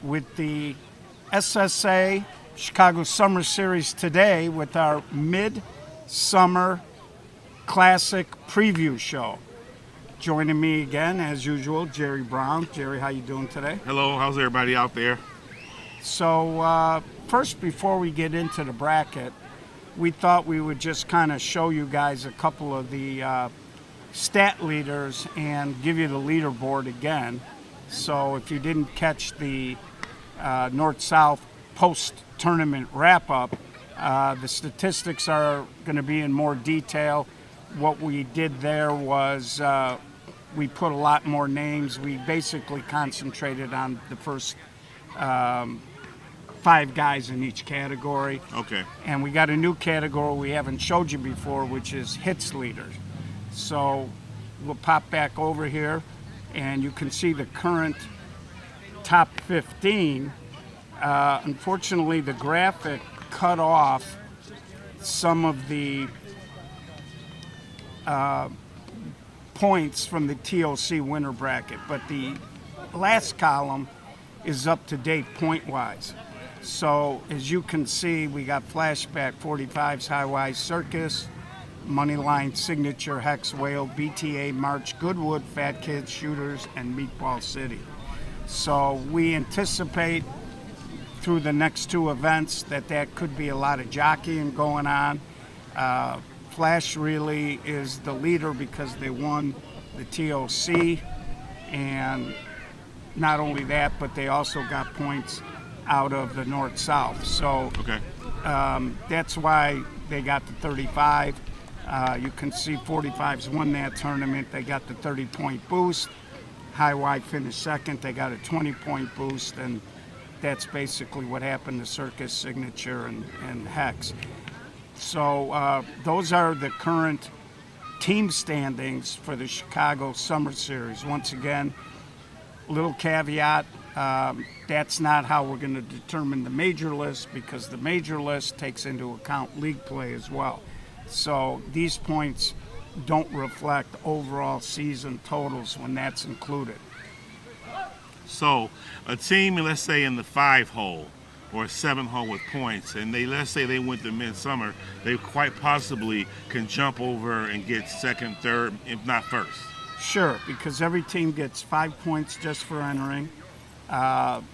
with the SSA Chicago Summer Series today with our Mid-Summer Classic Preview Show. Joining me again, as usual, Jerry Brown. Jerry, how you doing today? Hello, how's everybody out there? So first, before we get into the bracket, we thought we would just kind of show you guys a couple of the stat leaders and give you the leaderboard again. So if you didn't catch the North-South post-tournament wrap-up, the statistics are going to be in more detail. What we did there was we put a lot more names. We basically concentrated on the first 5 guys in each category. Okay. And we got a new category we haven't showed you before, which is hits leaders. So we'll pop back over here, and you can see the current top 15. Unfortunately, the graphic cut off some of the points from the TOC winner bracket, but the last column is up to date point-wise. So as you can see, we got Flashback, 45s, Highwise, Circus, Moneyline, Signature, Hex, Whale, BTA, March, Goodwood, Fat Kids, Shooters, and Meatball City. So we anticipate through the next 2 events that could be a lot of jockeying going on. Flash really is the leader because they won the TOC, and not only that, but they also got points out of the North-South. So Okay. That's why they got the 35. You can see 45s won that tournament. They got the 30-point boost. High-Wide finished second. They got a 20-point boost, and that's basically what happened to Circus, Signature, and Hex. So those are the current team standings for the Chicago Summer Series. Once again, little caveat, that's not how we're going to determine the major list, because the major list takes into account league play as well. So these points don't reflect overall season totals when that's included. So a team, let's say in the 5-hole or 7-hole with points, and let's say they went to Midsummer, they quite possibly can jump over and get second, third, if not first. Sure, because every team gets 5 points just for entering.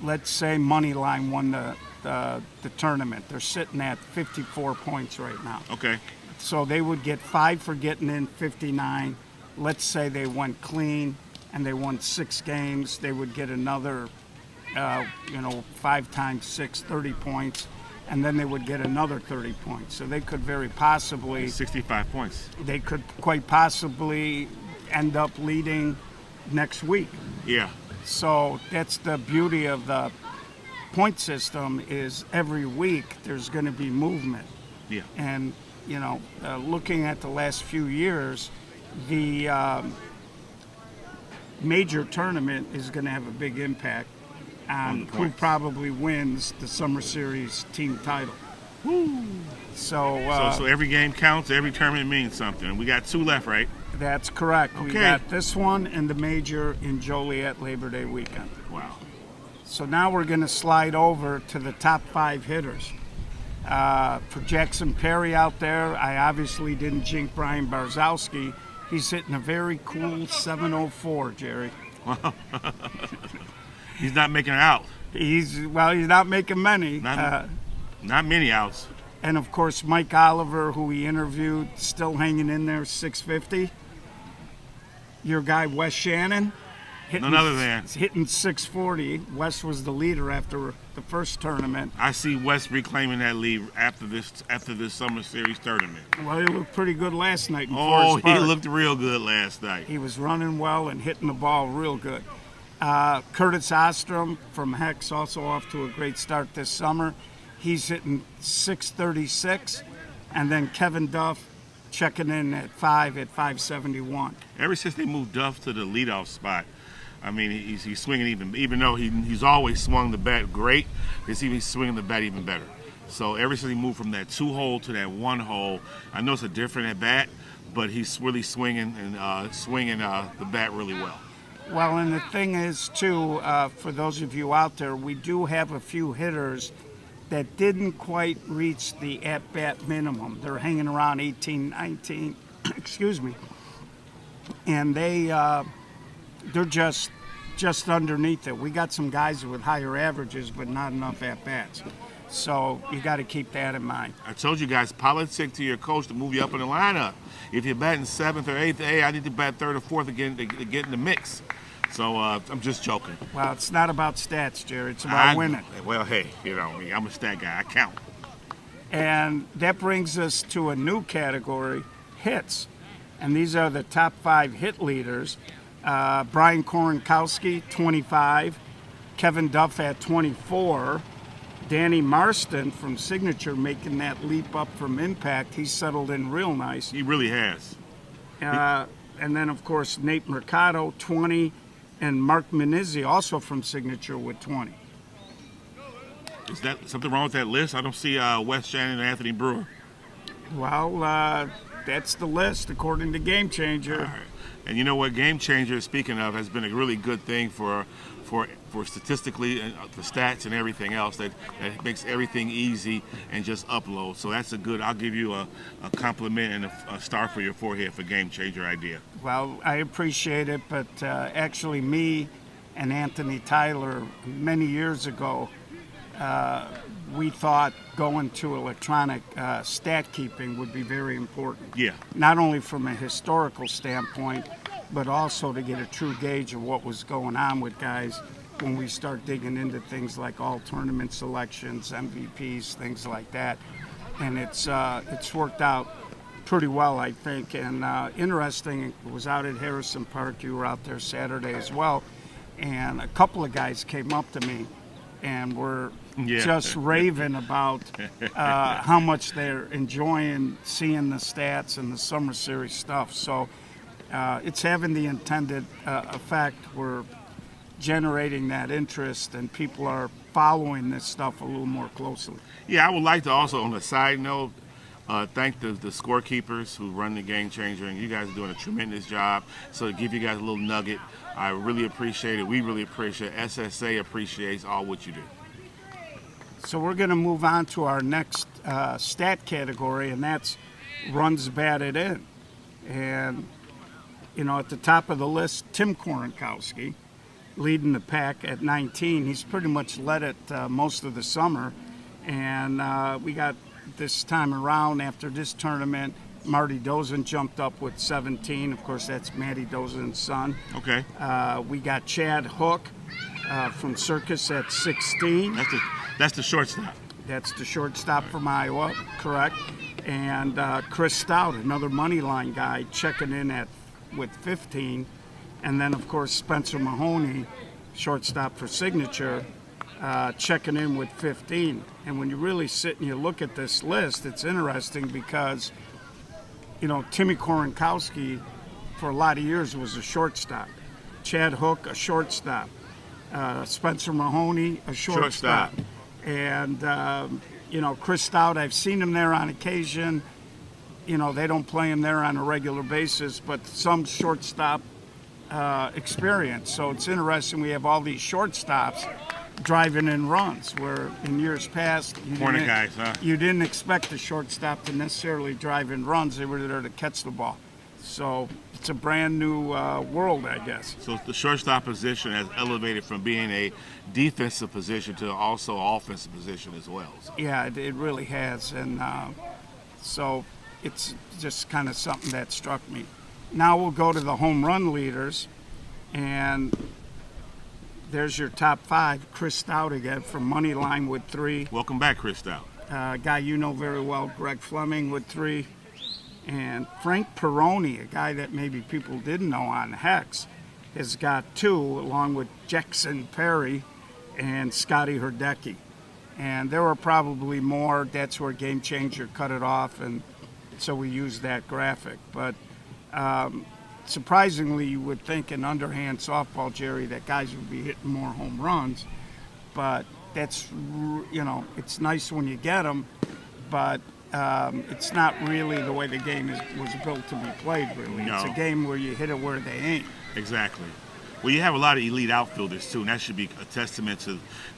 Let's say Moneyline won the tournament. They're sitting at 54 points right now. Okay. So they would get 5 for getting in, 59. Let's say they went clean and they won 6 games. They would get another, 5 times 6, 30 points. And then they would get another 30 points. So they could very possibly... 65 points. They could quite possibly end up leading next week. Yeah. So that's the beauty of the point system, is every week there's going to be movement. Yeah. And, looking at the last few years, the major tournament is going to have a big impact on who probably wins the Summer Series team title. Woo. So every game counts, every tournament means something. We got 2 left, right? That's correct. Okay. We got this one and the major in Joliet Labor Day weekend. Wow. So now we're going to slide over to the top 5 hitters. For Jackson Perry out there, I obviously didn't jinx Brian Barzowski. He's hitting a very cool 704, Jerry. Wow. He's not making it out. He's not making many. Not many outs. And of course, Mike Oliver, who we interviewed, still hanging in there, 650. Your guy, Wes Shannon, None other than hitting 640. Wes was the leader after the first tournament. I see Wes reclaiming that lead after this Summer Series tournament. Well, he looked pretty good last night in Oh, Forest Park. he looked real good last night. He was running well and hitting the ball real good. Curtis Ostrom from Hex also off to a great start this summer. He's hitting 636. And then Kevin Duff checking in at 571. Ever since they moved Duff to the leadoff spot, I mean, he's swinging even though he's always swung the bat great, he's swinging the bat even better. So ever since he moved from that 2-hole to that 1-hole, I know it's a different at bat, but he's really swinging the bat really well. Well, and the thing is, too, for those of you out there, we do have a few hitters that didn't quite reach the at-bat minimum. They're hanging around 18, 19, excuse me, and they're just underneath it. We got some guys with higher averages, but not enough at-bats. So you got to keep that in mind. I told you guys, politic to your coach to move you up in the lineup. If you're batting 7th or 8th, hey, I need to bat 3rd or 4th again to get in the mix. So I'm just joking. Well, it's not about stats, Jerry. It's about winning. Well, hey, you know, I'm a stat guy. I count. And that brings us to a new category, hits. And these are the top 5 hit leaders. Brian Koronkowski, 25. Kevin Duff at 24. Danny Marston from Signature making that leap up from Impact. He's settled in real nice. He really has. And then, of course, Nate Mercado, 20. And Mark Menizzi, also from Signature, with 20. Is that something wrong with that list? I don't see Wes Shannon and Anthony Brewer. Well, that's the list, according to Game Changer. All right. And you know what? Game Changer, speaking of, has been a really good thing for statistically and for stats and everything else that makes everything easy and just upload. So that's a good, I'll give you a compliment and a star for your forehead for Game Changer idea. Well, I appreciate it, but actually me and Anthony Tyler many years ago, we thought going to electronic stat keeping would be very important. Yeah. Not only from a historical standpoint, but also to get a true gauge of what was going on with guys when we start digging into things like all tournament selections, MVPs, things like that. And it's worked out pretty well, I think. And interesting, it was out at Harrison Park. You were out there Saturday as well. And a couple of guys came up to me and were just raving about how much they're enjoying seeing the stats and the Summer Series stuff. So it's having the intended effect. We're generating that interest, and people are following this stuff a little more closely. Yeah, I would like to also, on a side note, thank the scorekeepers who run the Game Changer, and you guys are doing a tremendous job. So to give you guys a little nugget, I really appreciate it. We really appreciate it. SSA appreciates all what you do. So we're going to move on to our next stat category, and that's runs batted in. And, you know, at the top of the list, Tim Koronkowski, leading the pack at 19. He's pretty much led it most of the summer. And we got this time around, after this tournament, Marty Dozen jumped up with 17. Of course, that's Matty Dozen's son. Okay. We got Chad Hook from Circus at 16. That's the shortstop. That's the shortstop from Iowa, correct. And Chris Stout, another money line guy, checking in with 15. And then, of course, Spencer Mahoney, shortstop for Signature, checking in with 15. And when you really sit and you look at this list, it's interesting because, you know, Timmy Koronkowski, for a lot of years, was a shortstop. Chad Hook, a shortstop. Spencer Mahoney, a shortstop. And, you know, Chris Stout, I've seen him there on occasion. You know, they don't play him there on a regular basis, but some shortstop experience. So it's interesting we have all these shortstops driving in runs, where in years past you didn't expect the shortstop to necessarily drive in runs. They were there to catch the ball. So it's a brand new world, I guess. So the shortstop position has elevated from being a defensive position to also offensive position as well. So. Yeah, it really has. And so it's just kind of something that struck me. Now we'll go to the home run leaders, and there's your top 5. Chris Stout again from Moneyline with 3. Welcome back, Chris Stout. Guy you know very well, Greg Fleming with 3. And Frank Peroni, a guy that maybe people didn't know on Hex, has got 2, along with Jackson Perry and Scotty Herdecki. And there were probably more. That's where Game Changer cut it off, and so we used that graphic. But surprisingly, you would think in underhand softball, Jerry, that guys would be hitting more home runs. But that's, you know, it's nice when you get them, but it's not really the way the game was built to be played, really. No. It's a game where you hit it where they ain't. Exactly. Well, you have a lot of elite outfielders too, and that should be a testament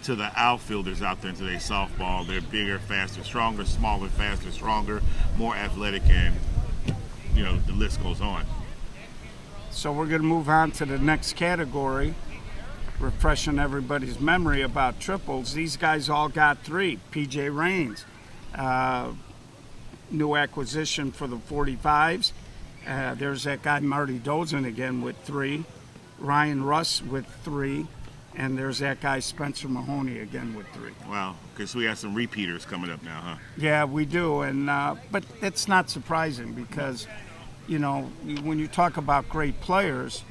to the outfielders out there in today's softball. They're bigger, faster, stronger, smaller, faster, stronger, more athletic, and the list goes on. So we're going to move on to the next category, refreshing everybody's memory about triples. These guys all got 3. P.J. Raines, new acquisition for the 45s. There's that guy Marty Dozen again with 3. Ryan Russ with 3. And there's that guy Spencer Mahoney again with 3. Wow. Okay, so we have some repeaters coming up now, huh? Yeah, we do. And but it's not surprising because, when you talk about great players,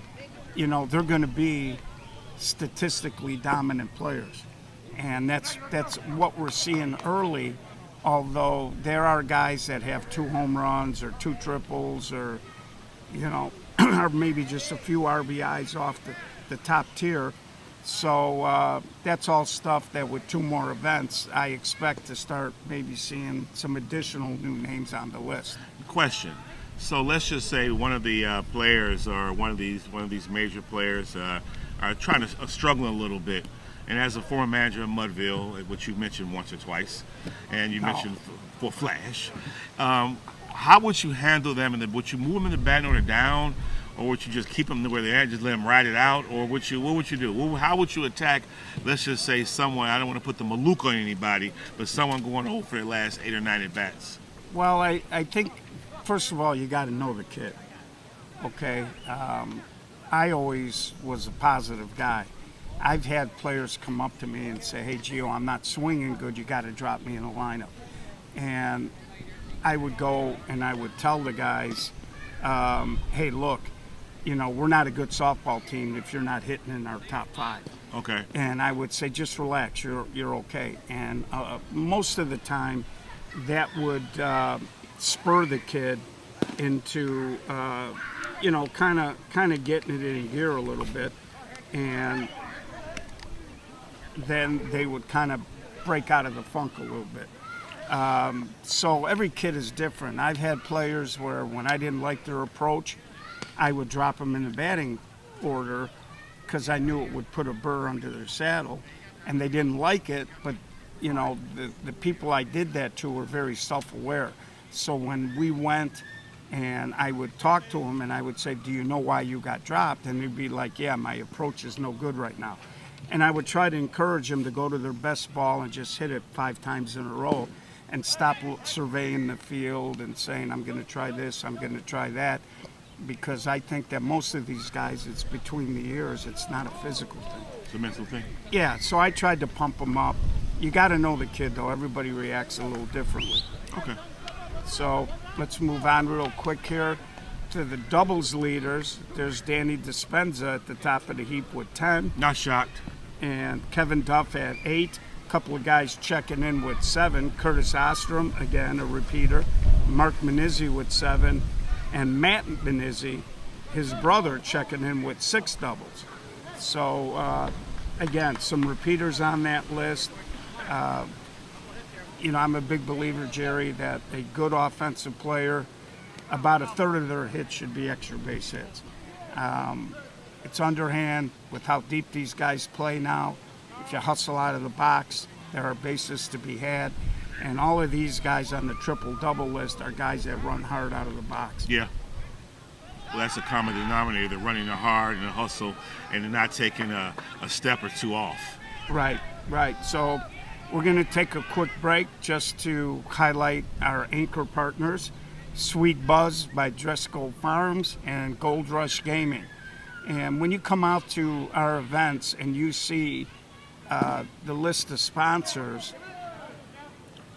they're going to be statistically dominant players. And that's what we're seeing early, although there are guys that have 2 home runs or 2 triples or, or maybe just a few RBIs off the top tier. So that's all stuff that with 2 more events, I expect to start maybe seeing some additional new names on the list. Question. So let's just say one of the players or one of these major players are trying to struggling a little bit. And as a former manager of Mudville, which you mentioned once or twice, and you mentioned for Flash, how would you handle them? And would you move them in the batting order down, or would you just keep them where they're at, just let them ride it out, or what would you do? How would you attack? Let's just say someone. I don't want to put the Maluka on anybody, but someone going over for the last 8 or 9 at bats. Well, I think first of all you got to know the kid. Okay, I always was a positive guy. I've had players come up to me and say, "Hey, Gio, I'm not swinging good. You got to drop me in a lineup." And I would go and I would tell the guys, "Hey, look, we're not a good softball team if you're not hitting in our top 5." Okay. And I would say, "Just relax. You're okay." And most of the time, that would spur the kid into kind of getting it in gear a little bit, and then they would kind of break out of the funk a little bit. So every kid is different. I've had players where when I didn't like their approach, I would drop them in the batting order because I knew it would put a burr under their saddle, and they didn't like it, but the people I did that to were very self-aware. So when we went and I would talk to them and I would say, "Do you know why you got dropped?" And they'd be like, "Yeah, my approach is no good right now." And I would try to encourage them to go to their best ball and just hit it 5 times in a row and stop surveying the field and saying, "I'm going to try this, I'm going to try that." Because I think that most of these guys, it's between the ears. It's not a physical thing. It's a mental thing. Yeah, so I tried to pump them up. You got to know the kid, though. Everybody reacts a little differently. Okay. So let's move on real quick here to the doubles leaders. There's Danny Dispenza at the top of the heap with 10. Not shocked. And Kevin Duff at 8. A couple of guys checking in with 7. Curtis Ostrom, again, a repeater. Mark Menizzi with 7. And Matt Menizzi, his brother, checking in with 6 doubles. So, again, some repeaters on that list. I'm a big believer, Jerry, that a good offensive player, about a third of their hits should be extra base hits. It's underhand with how deep these guys play now. If you hustle out of the box, there are bases to be had. And all of these guys on the triple-double list are guys that run hard out of the box. Yeah. Well, that's a common denominator. They're running hard and a hustle, and they're not taking a step or 2 off. Right. So we're going to take a quick break just to highlight our anchor partners, Sweet Buzz by Driscoll Farms and Gold Rush Gaming. And when you come out to our events and you see the list of sponsors,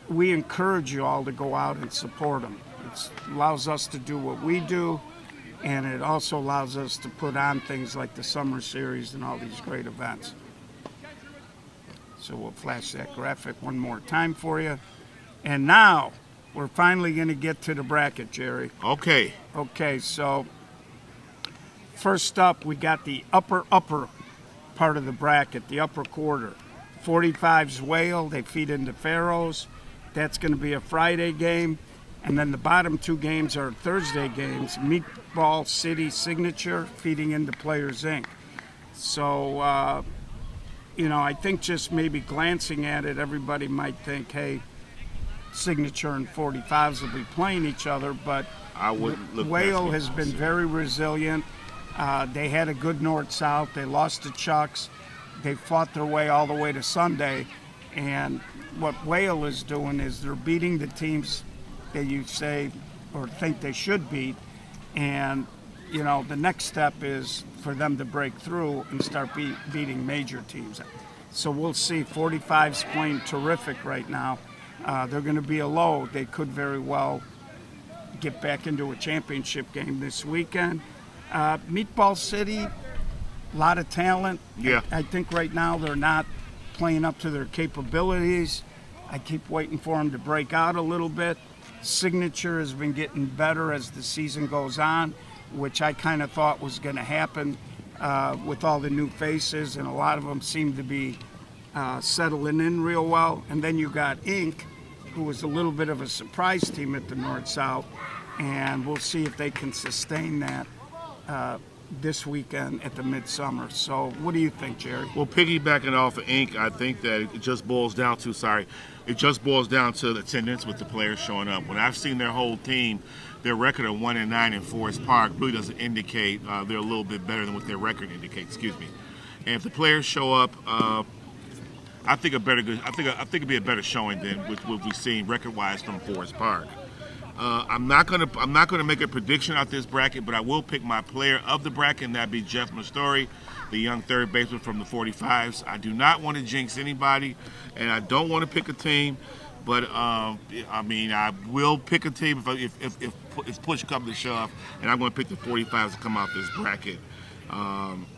we encourage you all to go out and support them. It allows us to do what we do, and it also allows us to put on things like the Summer Series and all these great events. So we'll flash that graphic one more time for you. And now we're finally going to get to the bracket, Jerry. Okay, so first up, we got the upper part of the bracket, the upper quarter. 45's Whale, they feed into Pharaohs. That's going to be a Friday game. And then the bottom 2 games are Thursday games. Meatball City Signature feeding into Players Inc. So, I think just maybe glancing at it, everybody might think, hey, Signature and 45s will be playing each other, but I wouldn't look. Whale has been very resilient. They had a good north-south. They lost to Chucks. They fought their way all the way to Sunday. And what Whale is doing is they're beating the teams that you say or think they should beat. And, the next step is for them to break through and start beating major teams. So we'll see. 45's playing terrific right now. They're going to be a low. They could very well get back into a championship game this weekend. Meatball City, a lot of talent. Yeah. I think right now they're not playing up to their capabilities. I keep waiting for them to break out a little bit. Signature has been getting better as the season goes on, which I kind of thought was going to happen with all the new faces, and a lot of them seem to be settling in real well. And then you got Inc., who was a little bit of a surprise team at the North-South, and we'll see if they can sustain that this weekend at the Midsummer. So what do you think, Jerry? Well, piggybacking off of Inc., I think that it just boils down to the attendance with the players showing up. When I've seen their whole team, their record of 1-9 in Forest Park really doesn't indicate they're a little bit better than what their record indicates. Excuse me. And if the players show up, I think it'd be a better showing than what we've seen record-wise from Forest Park. I'm not gonna make a prediction out this bracket, but I will pick my player of the bracket, and that'd be Jeff Mastori, the young third baseman from the 45s. I do not want to jinx anybody, and I don't want to pick a team, but I will pick a team if push comes to shove, and I'm going to pick the 45s to come out this bracket.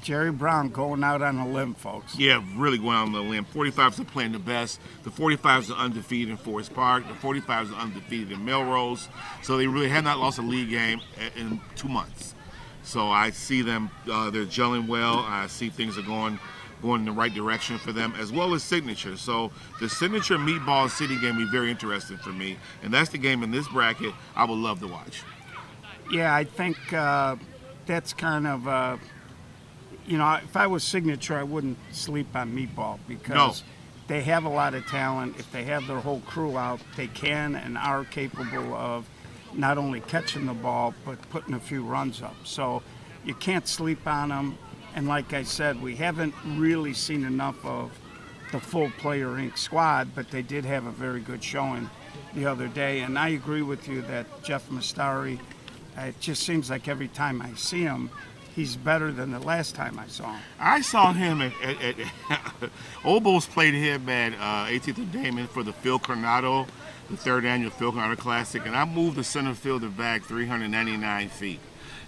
Jerry Brown going out on a limb, folks. Yeah, really going out on a limb. 45s are playing the best. The 45s are undefeated in Forest Park. The 45s are undefeated in Melrose. So they really have not lost a league game in 2 months. So I see them, they're gelling well. I see things are going in the right direction for them, as well as Signature. So the Signature Meatball City game will be very interesting for me. And that's the game in this bracket I would love to watch. Yeah, I think that's kind of... if I was Signature, I wouldn't sleep on Meatball because they have a lot of talent. If they have their whole crew out, they can and are capable of not only catching the ball, but putting a few runs up. So you can't sleep on them. And like I said, we haven't really seen enough of the full Player Inc. squad, but they did have a very good showing the other day. And I agree with you that Jeff Mastori, it just seems like every time I see him, he's better than the last time I saw him. I saw him at Obos played him at 18th and Damon for the Phil Coronado, the third annual Phil Coronado Classic, and I moved the center fielder back 399 feet.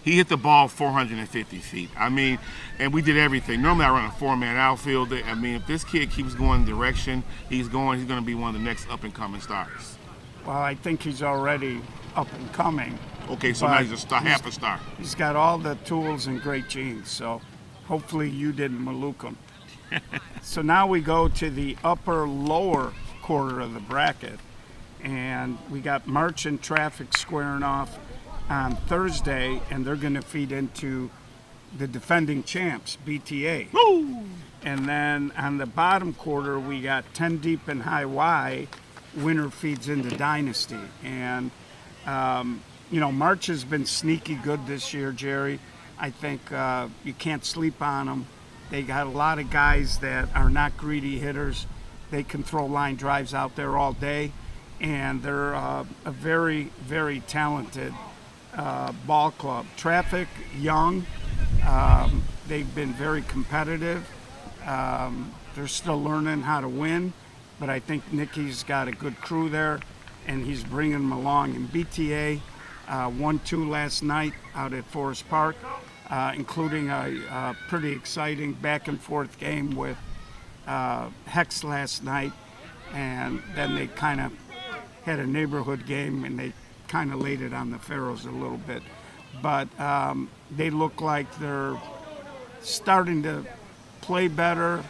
He hit the ball 450 feet. And we did everything. Normally I run a four-man outfield. If this kid keeps going the direction he's going to be one of the next up-and-coming stars. Well, I think he's already up and coming. Okay, so now he's half a star. He's got all the tools and great genes, so hopefully you didn't malook him. So now we go to the lower quarter of the bracket, and we got March and Traffic squaring off on Thursday, and they're going to feed into the defending champs, BTA. Woo! And then on the bottom quarter, we got 10 Deep and High Y. Winner feeds into Dynasty. And, March has been sneaky good this year, Jerry. I think you can't sleep on them. They got a lot of guys that are not greedy hitters. They can throw line drives out there all day. And they're a very, very talented ball club. Traffic, young. They've been very competitive. They're still learning how to win, but I think Nicky's got a good crew there, and he's bringing them along. And BTA 1-2 last night out at Forest Park, including a pretty exciting back-and-forth game with Hex last night, and then they kind of had a neighborhood game, and they kind of laid it on the Pharaohs a little bit. But they look like they're starting to play better.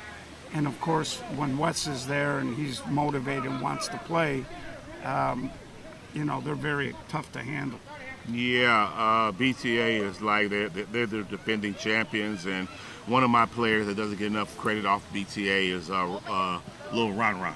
And, of course, when Wes is there and he's motivated and wants to play, they're very tough to handle. Yeah, BTA is like they're the defending champions, and one of my players that doesn't get enough credit off BTA is Lil Ron.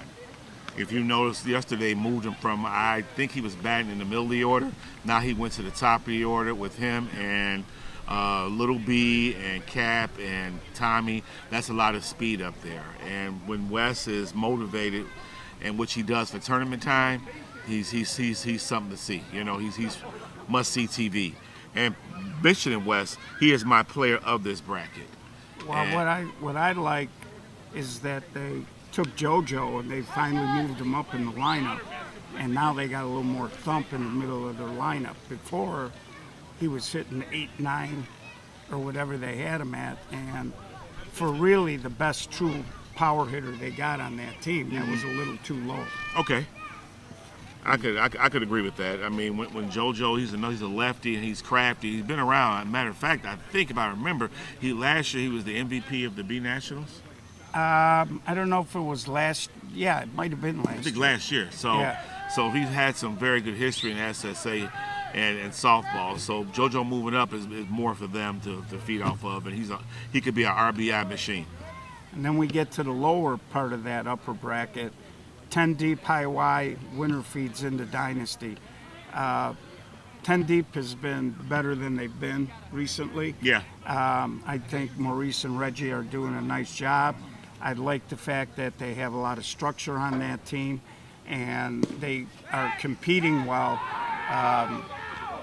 If you noticed yesterday, moved him from, I think he was batting in the middle of the order. Now he went to the top of the order with him and Little B and Cap and Tommy. That's a lot of speed up there. And when Wes is motivated, and which he does for tournament time, he's something to see. You know, he's must see TV. And mentioning Wes, he is my player of this bracket. Well, And- what I like is that they took JoJo and they finally moved him up in the lineup, and now they got a little more thump in the middle of their lineup. Before, he was hitting 8, 9, or whatever they had him at, and for really the best true power hitter they got on that team, that was a little too low. Okay. I could agree with that. I mean, when JoJo, he's a lefty and he's crafty. He's been around. Matter of fact, I think if I remember, last year he was the MVP of the B Nationals. I don't know if it was yeah, it might have been last I think year. last year. So, Yeah. so he's had some very good history in SSA and softball. So JoJo moving up is more for them to feed off of, and he could be an RBI machine. And then we get to the lower part of that upper bracket. 10 deep, high Y, winner feeds into Dynasty. 10 deep has been better than they've been recently. Yeah. I think Maurice and Reggie are doing a nice job. I like the fact that they have a lot of structure on that team, and they are competing well.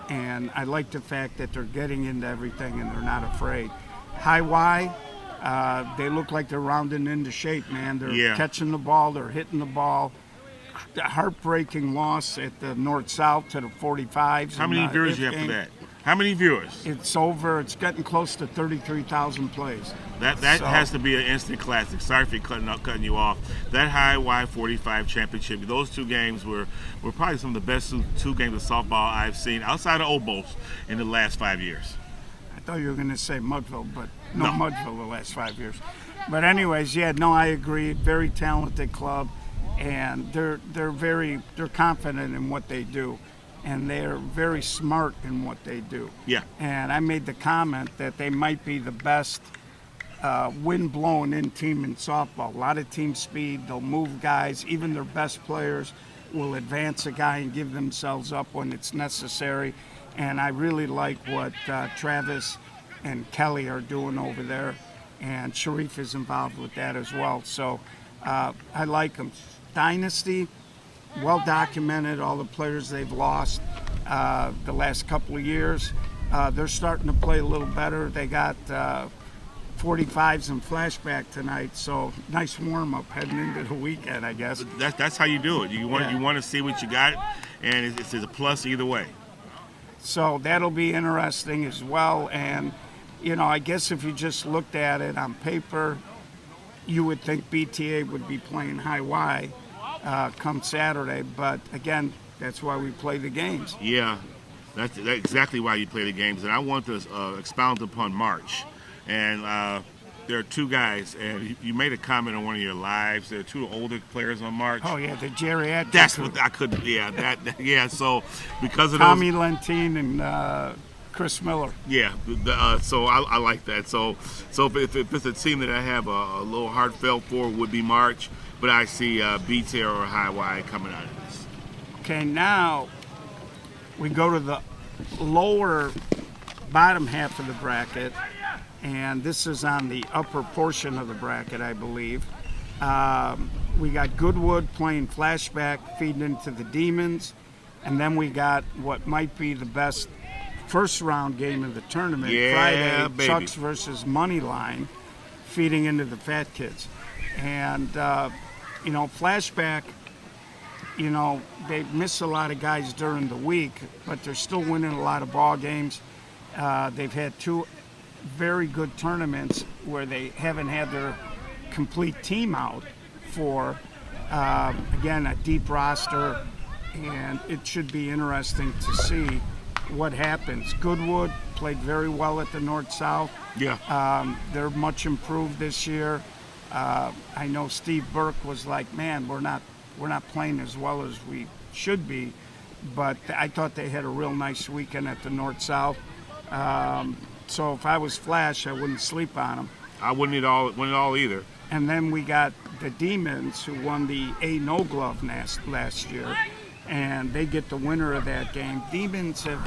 And I like the fact that they're getting into everything and they're not afraid. High Y, they look like they're rounding into shape, man. They're catching the ball, they're hitting the ball. The heartbreaking loss at the North-South to the 45s. How many viewers do you have for that? How many viewers? It's over. It's getting close to 33,000 plays. That has to be an instant classic. Sorry for cutting you off. That High Y45 championship, those two games were probably some of the best two games of softball I've seen outside of Obos in the last 5 years. I thought you were going to say Mudville, but no Mudville the last 5 years. But anyways, I agree. Very talented club, and they're confident in what they do. And they're very smart in what they do. Yeah. And I made the comment that they might be the best wind-blown-in team in softball. A lot of team speed. They'll move guys. Even their best players will advance a guy and give themselves up when it's necessary. And I really like what Travis and Kelly are doing over there. And Sharif is involved with that as well. So I like them. Dynasty, well documented, all the players they've lost the last couple of years. They're starting to play a little better. They got 45s and flashback tonight, so nice warm-up heading into the weekend, I guess. That's how you do it. You want to see what you got, and it's a plus either way. So that'll be interesting as well. And, I guess if you just looked at it on paper, you would think BTA would be playing High Y come Saturday, but again, that's why we play the games. Yeah, that's exactly why you play the games. And I want to expound upon March. And there are two guys, and you made a comment on one of your lives. There are two older players on March. Oh yeah, the geriatric. That's what I could. Yeah, So because of Tommy Lentine and Chris Miller. Yeah, so I like that. So if it's a team that I have a little heartfelt for, would be March. But I see BTA or High Y coming out of this. Okay, now we go to the lower bottom half of the bracket, and this is on the upper portion of the bracket, I believe. We got Goodwood playing flashback, feeding into the Demons, and then we got what might be the best first round game of the tournament, Friday, baby. Chucks versus Moneyline, feeding into the Fat Kids. And flashback, they miss a lot of guys during the week, but they're still winning a lot of ball games. They've had two very good tournaments where they haven't had their complete team out for, again, a deep roster, and it should be interesting to see what happens. Goodwood played very well at the North-South. Yeah. They're much improved this year. I know Steve Burke was like, man, we're not playing as well as we should be, but I thought they had a real nice weekend at the North-South. So if I was Flash, I wouldn't sleep on them. I wouldn't win it all either. And then we got the Demons, who won the A No Glove last year, and they get the winner of that game. Demons have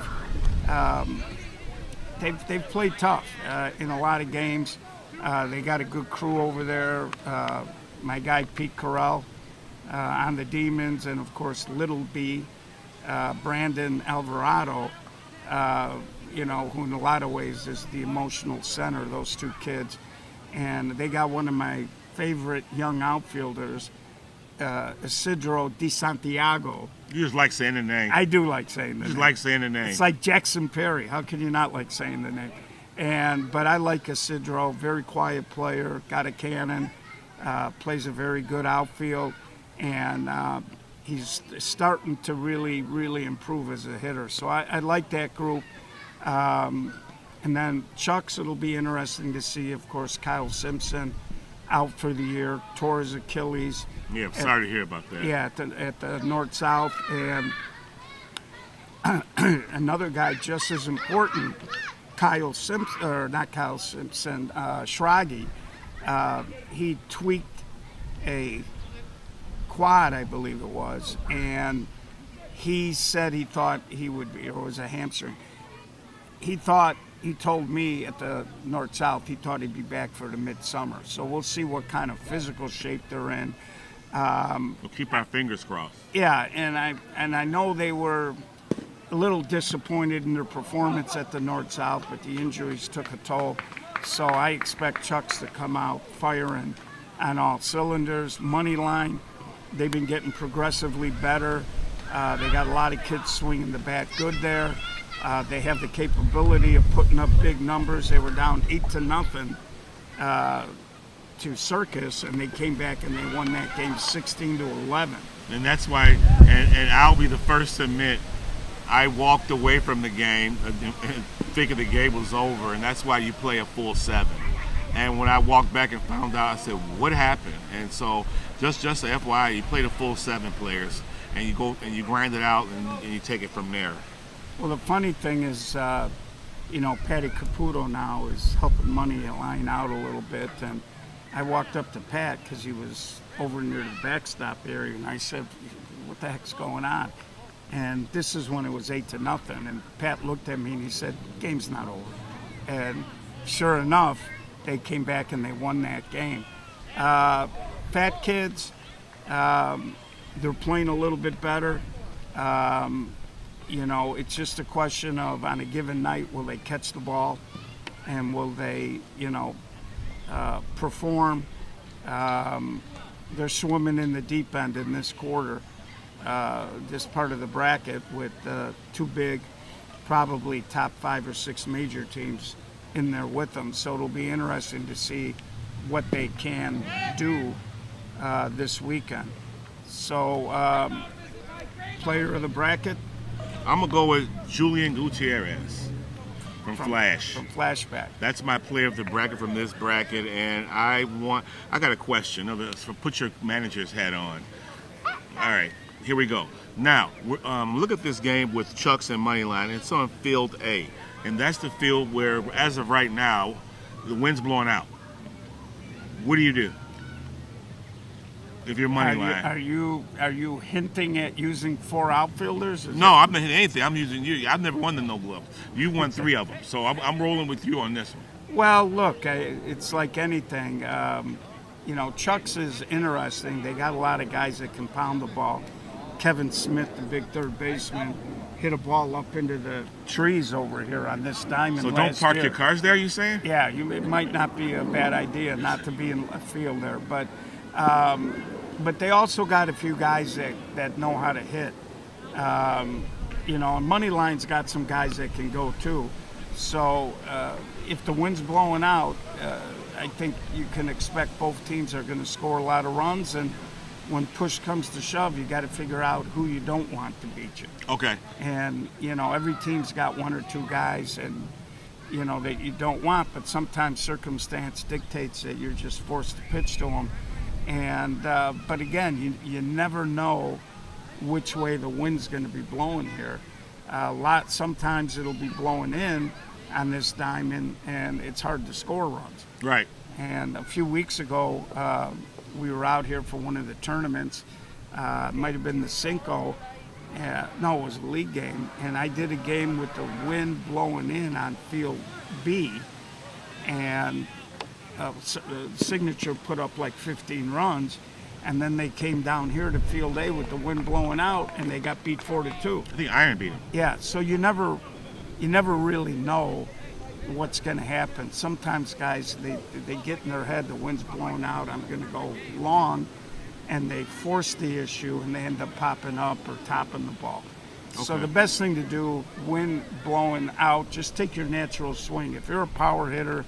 they've played tough in a lot of games. They got a good crew over there. My guy Pete Carell on the Demons, and of course Little B, Brandon Alvarado. Who in a lot of ways is the emotional center. Those two kids, and they got one of my favorite young outfielders, Isidro Di Santiago. You just like saying the name. I do like saying the name. Just like saying the name. It's like Jackson Perry. How can you not like saying the name? But I like Isidro. Very quiet player. Got a cannon. Plays a very good outfield, and he's starting to really, really improve as a hitter. So I like that group. And then Chucks, it'll be interesting to see, of course, Kyle Simpson out for the year, tore his Achilles. Yeah, I'm sorry to hear about that. Yeah, at the North-South. And another guy just as important, Schrage. He tweaked a quad, I believe it was, and he said he thought he would be, or it was a hamstring. He told me at the North-South, he thought he'd be back for the midsummer. So we'll see what kind of physical shape they're in. We'll keep our fingers crossed. Yeah, and I know they were a little disappointed in their performance at the North-South, but the injuries took a toll. So I expect Chucks to come out firing on all cylinders. Money line, they've been getting progressively better. They got a lot of kids swinging the bat good there. They have the capability of putting up big numbers. They were down 8-0 to Circus, and they came back and they won that game 16-11. And that's why, and I'll be the first to admit, I walked away from the game thinking the game was over, and that's why you play a full 7. And when I walked back and found out, I said, what happened? And so just a FYI, you play the full 7 players, and you go and you grind it out, and you take it from there. Well, the funny thing is, Patty Caputo now is helping Money line out a little bit, and I walked up to Pat because he was over near the backstop area, and I said, what the heck's going on? And this is when it was 8-0, and Pat looked at me and he said, game's not over. And sure enough, they came back and they won that game. Fat kids, they're playing a little bit better. It's just a question of, on a given night, will they catch the ball and will they, perform? They're swimming in the deep end in this quarter, this part of the bracket, with 2 big, probably top 5 or 6 major teams in there with them. So it'll be interesting to see what they can do this weekend. So, player of the bracket? I'm going to go with Julian Gutierrez from Flash. From Flashback. That's my player of the bracket from this bracket, and I got a question. So put your manager's hat on. All right, here we go. Now, look at this game with Chucks and Moneyline. It's on Field A, and that's the field where, as of right now, the wind's blowing out. What do you do if you're Moneyline? Are you hinting at using 4 outfielders? No, I'm not hitting anything. I'm using you. I've never won the No Glove. You won 3 of them, so I'm rolling with you on this one. Well, look, it's like anything. Chucks is interesting. They got a lot of guys that can pound the ball. Kevin Smith, the big third baseman, hit a ball up into the trees over here on this diamond. So don't park your cars there, you saying? Yeah, it might not be a bad idea not to be in left field there, but they also got a few guys that know how to hit. And Moneyline's got some guys that can go too. So if the wind's blowing out, I think you can expect both teams are going to score a lot of runs, and when push comes to shove, you got to figure out who you don't want to beat you. Okay. And every team's got 1 or 2 guys, and that you don't want, but sometimes circumstance dictates that you're just forced to pitch to them. And but again, you never know which way the wind's going to be blowing here. Sometimes it'll be blowing in on this diamond, and it's hard to score runs. Right. And a few weeks ago, we were out here for one of the tournaments. It might have been the Cinco. No, it was a league game. And I did a game with the wind blowing in on field B. And Signature put up like 15 runs. And then they came down here to field A with the wind blowing out, and they got beat 4-2. I think Iron beat them. Yeah, so you never really know what's going to happen. Sometimes guys, they get in their head, the wind's blowing out, I'm going to go long, and they force the issue, and they end up popping up or topping the ball. Okay. So the best thing to do, wind blowing out, just take your natural swing. If you're a power hitter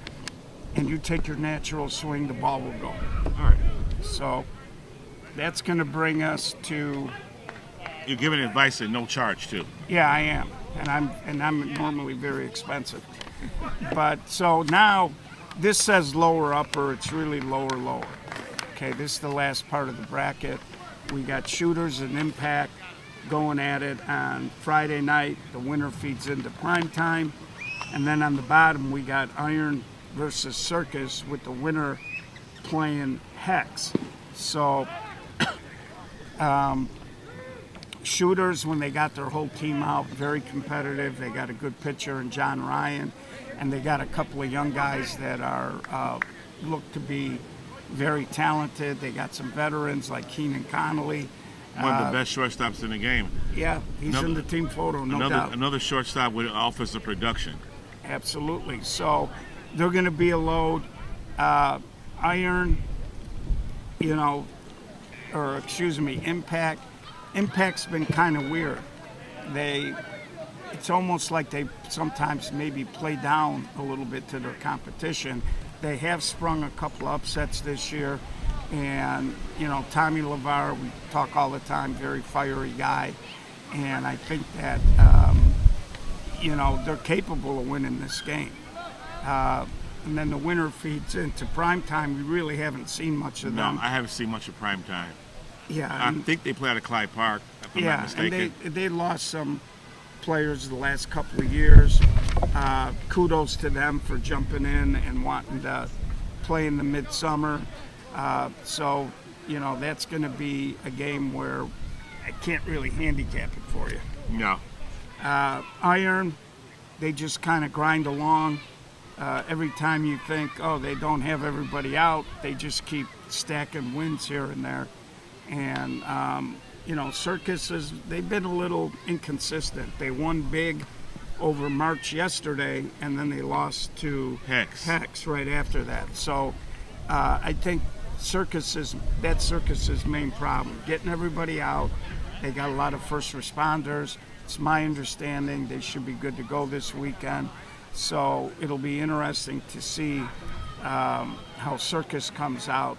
and you take your natural swing, the ball will go. All right. So that's going to bring us to... You're giving advice at no charge, too. Yeah, I am. And I'm normally very expensive. But so now this says lower upper, it's really lower lower. Okay, this is the last part of the bracket. We got Shooters and Impact going at it on Friday night. The winner feeds into prime time. And then on the bottom we got Iron versus Circus with the winner playing Hex. So Shooters, when they got their whole team out, very competitive. They got a good pitcher in John Ryan, and they got a couple of young guys that are look to be very talented. They got some veterans like Keenan Connolly. One of the best shortstops in the game. Yeah, he's in the team photo, no doubt. Another shortstop with offensive production. Absolutely. So they're going to be a load. Iron, Impact. Impact's been kind of weird. It's almost like they sometimes maybe play down a little bit to their competition. They have sprung a couple upsets this year, and Tommy LeVar, we talk all the time, very fiery guy, and I think that they're capable of winning this game. And then the winner feeds into primetime. We really haven't seen much of them. No, I haven't seen much of primetime. Yeah, I think they play out of Clyde Park, if I'm not mistaken. And they lost some players the last couple of years. Kudos to them for jumping in and wanting to play in the midsummer. So that's going to be a game where I can't really handicap it for you. No. Iron, they just kind of grind along. Every time you think, they don't have everybody out, they just keep stacking wins here and there. And, Circus, they've been a little inconsistent. They won big over March yesterday, and then they lost to Hex right after that. So I think Circus's main problem, getting everybody out. They got a lot of first responders. It's my understanding they should be good to go this weekend. So it'll be interesting to see how Circus comes out.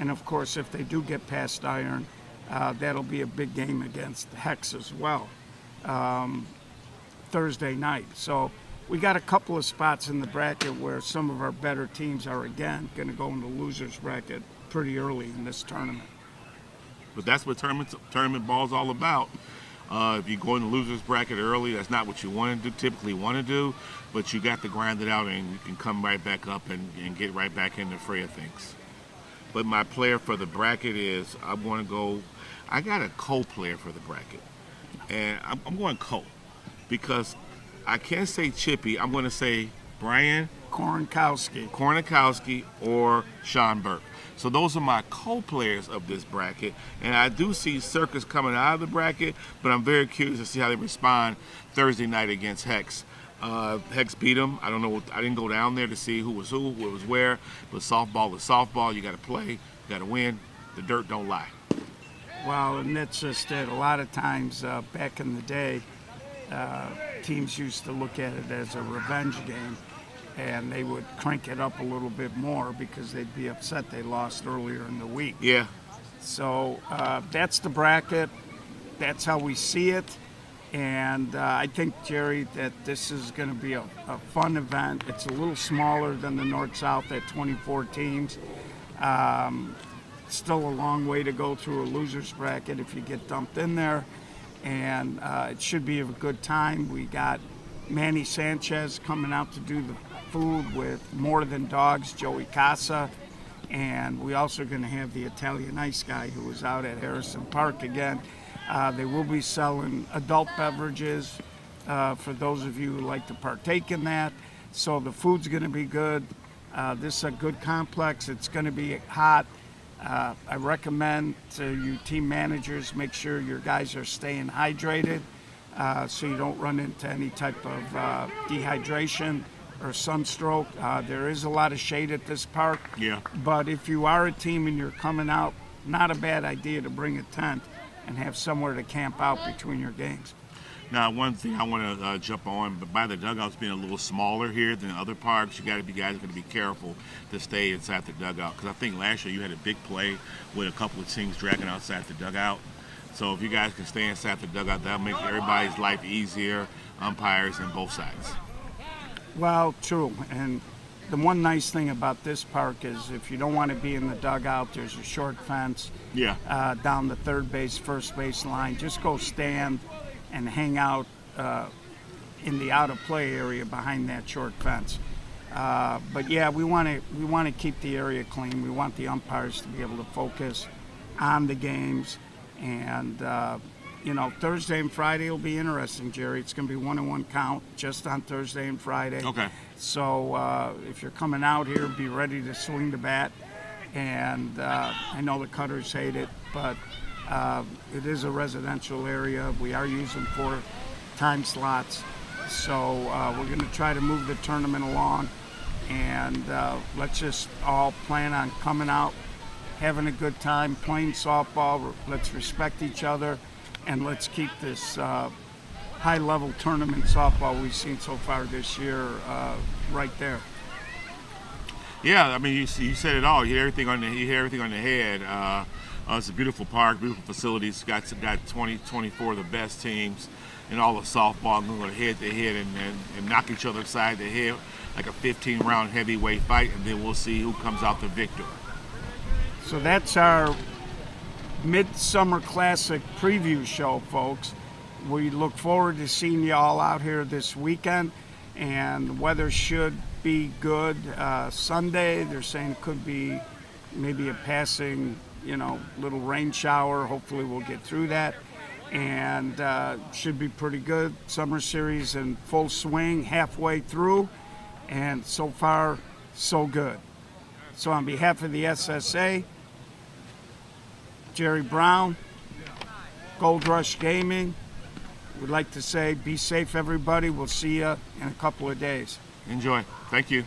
And, of course, if they do get past Iron, that'll be a big game against Hex as well Thursday night. So we got a couple of spots in the bracket where some of our better teams are, again, going to go in the loser's bracket pretty early in this tournament. But that's what tournament ball is all about. If you go in the loser's bracket early, that's not what you typically want to do, but you got to grind it out and you can come right back up and get right back in the fray of things. But my player for the bracket is, I got a co-player for the bracket. And I'm going co because I can't say Chippy. I'm going to say Brian Kornikowski or Sean Burke. So those are my co-players of this bracket. And I do see Circus coming out of the bracket, but I'm very curious to see how they respond Thursday night against Hex. Hex beat them. I don't know. I didn't go down there to see who was where. But softball is softball. You got to play. You got to win. The dirt don't lie. Well, and that's just it. A lot of times back in the day, teams used to look at it as a revenge game, and they would crank it up a little bit more because they'd be upset they lost earlier in the week. Yeah. So that's the bracket. That's how we see it. And I think, Jerry, that this is going to be a fun event. It's a little smaller than the North-South at 24 teams. Still a long way to go through a loser's bracket if you get dumped in there. And it should be a good time. We got Manny Sanchez coming out to do the food with More Than Dogs, Joey Casa. And we also are going to have the Italian Ice Guy, who was out at Harrison Park again. They will be selling adult beverages for those of you who like to partake in that. So the food's going to be good. This is a good complex. It's going to be hot. I recommend to you team managers, make sure your guys are staying hydrated so you don't run into any type of dehydration or sunstroke. There is a lot of shade at this park. Yeah. But if you are a team and you're coming out, not a bad idea to bring a tent and have somewhere to camp out between your games. Now, one thing I want to jump on, but by the dugouts being a little smaller here than other parks, you guys got to be careful to stay inside the dugout, because I think last year you had a big play with a couple of teams dragging outside the dugout. So if you guys can stay inside the dugout, that'll make everybody's life easier, umpires on both sides. Well, true. And the one nice thing about this park is if you don't want to be in the dugout, there's a short fence down the third base, first base line. Just go stand and hang out in the out of play area behind that short fence. But yeah, we want to keep the area clean. We want the umpires to be able to focus on the games. And Thursday and Friday will be interesting, Jerry. It's going to be 1-on-1 count just on Thursday and Friday. Okay. So if you're coming out here, be ready to swing the bat. And I know the Cutters hate it, but it is a residential area. We are using 4 time slots. So we're going to try to move the tournament along. And let's just all plan on coming out, having a good time, playing softball. Let's respect each other. And let's keep this high-level tournament softball we've seen so far this year right there. Yeah, I mean, you said it all. You hit everything on the head. It's a beautiful park, beautiful facilities. Got 24 of the best teams in all of softball. I'm going to head-to-head and knock each other side the head like a 15-round heavyweight fight, and then we'll see who comes out the victor. So that's our Midsummer Classic preview show, folks. We look forward to seeing you all out here this weekend, and the weather should be good. Sunday, they're saying it could be maybe a passing, little rain shower. Hopefully we'll get through that, and should be pretty good. Summer Series in full swing, halfway through, and so far, so good. So on behalf of the SSA, Jerry Brown, Gold Rush Gaming, would like to say be safe, everybody. We'll see you in a couple of days. Enjoy. Thank you.